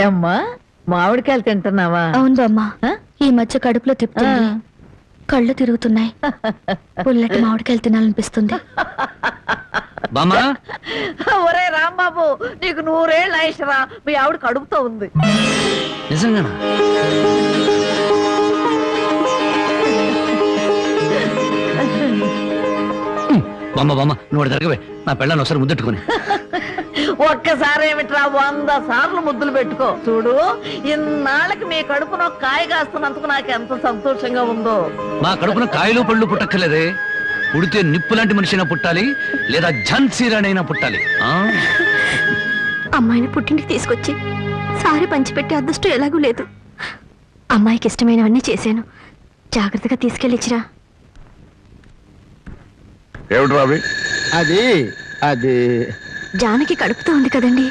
ఏమ్మా మామిడికాయలు తింటున్నావా? అవును బామ్మ, ఈ మధ్య కడుపులో తిప్పుతుంది, కళ్ళు తిరుగుతున్నాయి, పుల్లటి మామిడికాయలు తినాలనిపిస్తుంది. ఒరే రాంబాబు, నీకు 100 ఏళ్ళు ఆయుషరా, మీ ఆవిడ కడుపుతో ఉంది. నిజంగానా? బామ్మ బామ్మ, నువ్వు జరగవే, నా పెళ్ళాన్ని ఒకసారి ముద్దెట్టుకుని. ఒక్కసారి ఏమిట్రా, 100 సార్లు ముద్దులు పెట్టుకో. చూడు, ఇన్నాళ్ళకి మీ కడుపున కాయ కాస్తున్నందుకు నాకు ఎంత సంతోషంగా ఉందో. మా కడుపున కాయలు పళ్ళు పుట్టక్కర్లేదే, పుడితే నిప్పు లాంటి మనిషినా పుట్టాలి, లేదా ఝాన్సీరానైనా పుట్టాలి. అమ్మాయిని పుట్టింటికి తీసుకొచ్చి సారి పంచిపెట్టే అదృష్టం ఎలాగూ లేదు. అమ్మాయికి ఇష్టమైనవన్నీ చేశాను, జాగ్రత్తగా తీసుకెళ్ళిచ్చిరా. ఏమిటి రావి? అది అది జానకి కడుపుతో ఉంది కదండి,